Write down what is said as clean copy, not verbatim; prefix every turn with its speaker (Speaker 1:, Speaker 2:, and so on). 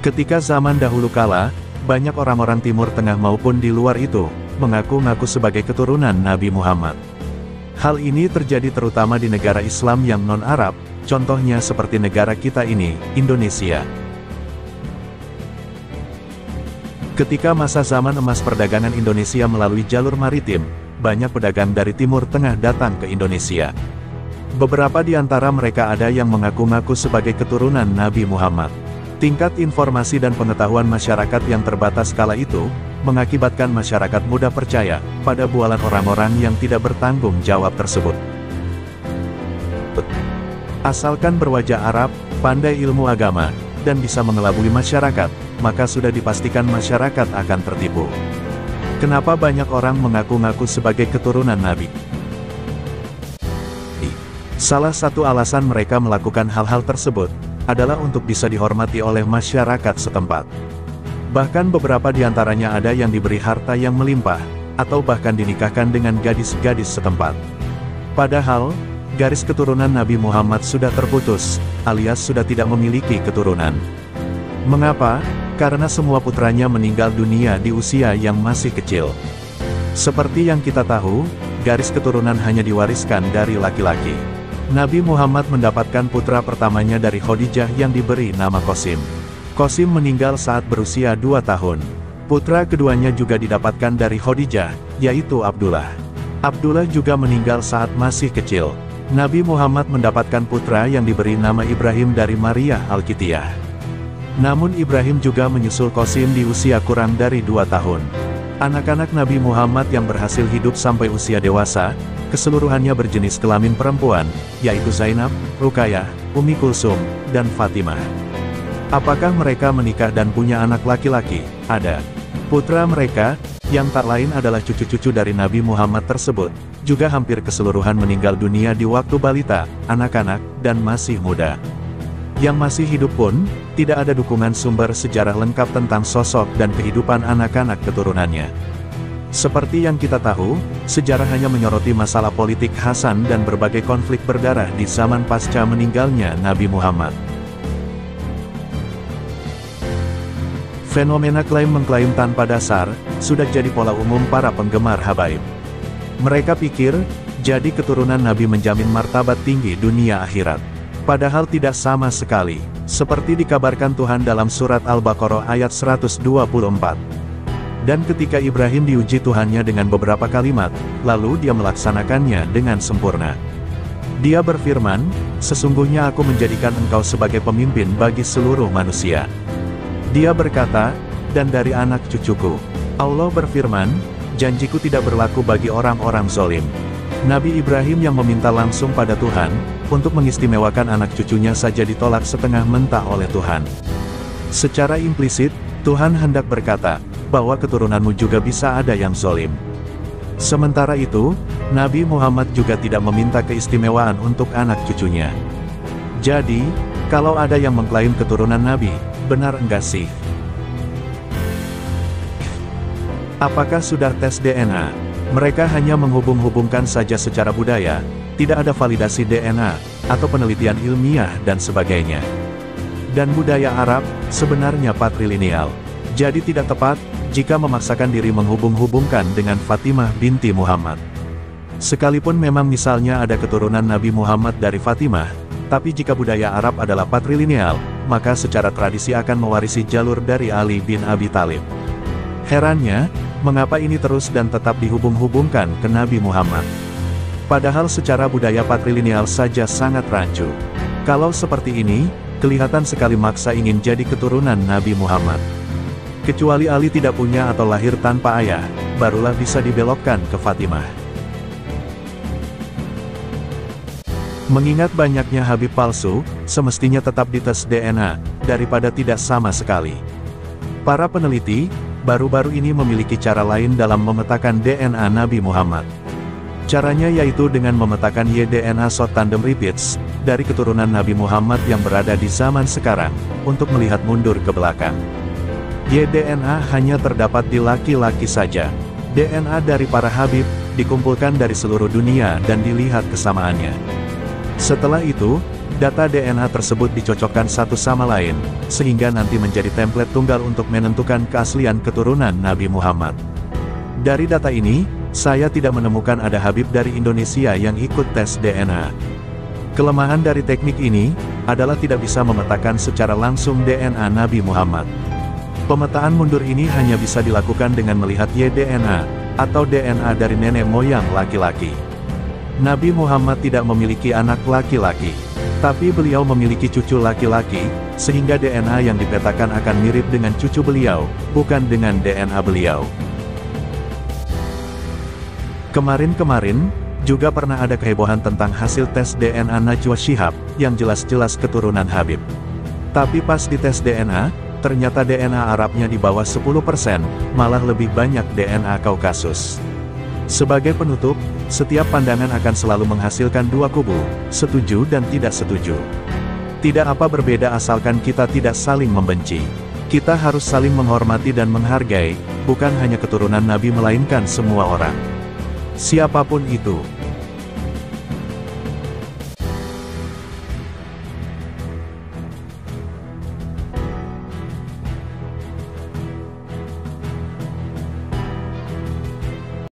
Speaker 1: Ketika zaman dahulu kala, banyak orang-orang Timur Tengah maupun di luar itu, mengaku-ngaku sebagai keturunan Nabi Muhammad. Hal ini terjadi terutama di negara Islam yang non-Arab, contohnya seperti negara kita ini, Indonesia. Ketika masa zaman emas perdagangan Indonesia melalui jalur maritim, banyak pedagang dari Timur Tengah datang ke Indonesia. Beberapa di antara mereka ada yang mengaku-ngaku sebagai keturunan Nabi Muhammad. Tingkat informasi dan pengetahuan masyarakat yang terbatas kala itu, mengakibatkan masyarakat mudah percaya pada bualan orang-orang yang tidak bertanggung jawab tersebut. Asalkan berwajah Arab, pandai ilmu agama, dan bisa mengelabui masyarakat, maka sudah dipastikan masyarakat akan tertipu. Kenapa banyak orang mengaku-ngaku sebagai keturunan Nabi? Salah satu alasan mereka melakukan hal-hal tersebut adalah untuk bisa dihormati oleh masyarakat setempat. Bahkan beberapa di antaranya ada yang diberi harta yang melimpah, atau bahkan dinikahkan dengan gadis-gadis setempat. Padahal, garis keturunan Nabi Muhammad sudah terputus, alias sudah tidak memiliki keturunan. Mengapa? Karena semua putranya meninggal dunia di usia yang masih kecil. Seperti yang kita tahu, garis keturunan hanya diwariskan dari laki-laki. Nabi Muhammad mendapatkan putra pertamanya dari Khadijah yang diberi nama Qasim. Qasim meninggal saat berusia 2 tahun. Putra keduanya juga didapatkan dari Khadijah, yaitu Abdullah. Abdullah juga meninggal saat masih kecil. Nabi Muhammad mendapatkan putra yang diberi nama Ibrahim dari Maria Alkitiyah. Namun Ibrahim juga menyusul Qasim di usia kurang dari 2 tahun. Anak-anak Nabi Muhammad yang berhasil hidup sampai usia dewasa, keseluruhannya berjenis kelamin perempuan, yaitu Zainab, Ruqayyah, Ummi Kulsum, dan Fatimah. Apakah mereka menikah dan punya anak laki-laki? Ada. Putra mereka, yang tak lain adalah cucu-cucu dari Nabi Muhammad tersebut, juga hampir keseluruhan meninggal dunia di waktu balita, anak-anak, dan masih muda. Yang masih hidup pun, tidak ada dukungan sumber sejarah lengkap tentang sosok dan kehidupan anak-anak keturunannya. Seperti yang kita tahu, sejarah hanya menyoroti masalah politik Hasan dan berbagai konflik berdarah di zaman pasca meninggalnya Nabi Muhammad. Fenomena klaim-mengklaim tanpa dasar, sudah jadi pola umum para penggemar habaib. Mereka pikir, jadi keturunan Nabi menjamin martabat tinggi dunia akhirat. Padahal tidak sama sekali, seperti dikabarkan Tuhan dalam surat Al-Baqarah ayat 124. Dan ketika Ibrahim diuji Tuhannya dengan beberapa kalimat, lalu dia melaksanakannya dengan sempurna. Dia berfirman, sesungguhnya aku menjadikan engkau sebagai pemimpin bagi seluruh manusia. Dia berkata, dan dari anak cucuku. Allah berfirman, janjiku tidak berlaku bagi orang-orang zalim. Nabi Ibrahim yang meminta langsung pada Tuhan, untuk mengistimewakan anak cucunya saja ditolak setengah mentah oleh Tuhan. Secara implisit, Tuhan hendak berkata, bahwa keturunanmu juga bisa ada yang zalim. Sementara itu, Nabi Muhammad juga tidak meminta keistimewaan untuk anak cucunya. Jadi, kalau ada yang mengklaim keturunan Nabi, benar enggak sih? Apakah sudah tes DNA? Mereka hanya menghubung-hubungkan saja secara budaya, tidak ada validasi DNA, atau penelitian ilmiah dan sebagainya. Dan budaya Arab, sebenarnya patrilineal. Jadi tidak tepat, jika memaksakan diri menghubung-hubungkan dengan Fatimah binti Muhammad. Sekalipun memang misalnya ada keturunan Nabi Muhammad dari Fatimah, tapi jika budaya Arab adalah patrilineal, maka secara tradisi akan mewarisi jalur dari Ali bin Abi Thalib. Herannya, mengapa ini terus dan tetap dihubung-hubungkan ke Nabi Muhammad? Padahal secara budaya patrilineal saja sangat rancu. Kalau seperti ini, kelihatan sekali maksa ingin jadi keturunan Nabi Muhammad. Kecuali Ali tidak punya atau lahir tanpa ayah, barulah bisa dibelokkan ke Fatimah. Mengingat banyaknya Habib palsu, semestinya tetap dites DNA, daripada tidak sama sekali. Para peneliti, baru-baru ini memiliki cara lain dalam memetakan DNA Nabi Muhammad. Caranya yaitu dengan memetakan Y-DNA short tandem repeats, dari keturunan Nabi Muhammad yang berada di zaman sekarang, untuk melihat mundur ke belakang. Y-DNA hanya terdapat di laki-laki saja. DNA dari para Habib, dikumpulkan dari seluruh dunia dan dilihat kesamaannya. Setelah itu, Data DNA tersebut dicocokkan satu sama lain, sehingga nanti menjadi template tunggal untuk menentukan keaslian keturunan Nabi Muhammad. Dari data ini, saya tidak menemukan ada Habib dari Indonesia yang ikut tes DNA. Kelemahan dari teknik ini, adalah tidak bisa memetakan secara langsung DNA Nabi Muhammad. Pemetaan mundur ini hanya bisa dilakukan dengan melihat Y-DNA, atau DNA dari nenek moyang laki-laki. Nabi Muhammad tidak memiliki anak laki-laki, tapi beliau memiliki cucu laki-laki, sehingga DNA yang dipetakan akan mirip dengan cucu beliau, bukan dengan DNA beliau. Kemarin-kemarin, juga pernah ada kehebohan tentang hasil tes DNA Najwa Shihab, yang jelas-jelas keturunan Habib. Tapi pas dites DNA, ternyata DNA Arabnya di bawah 10%, malah lebih banyak DNA Kaukasus. Sebagai penutup, setiap pandangan akan selalu menghasilkan dua kubu, setuju dan tidak setuju. Tidak apa berbeda asalkan kita tidak saling membenci. Kita harus saling menghormati dan menghargai, bukan hanya keturunan Nabi melainkan semua orang. Siapapun itu.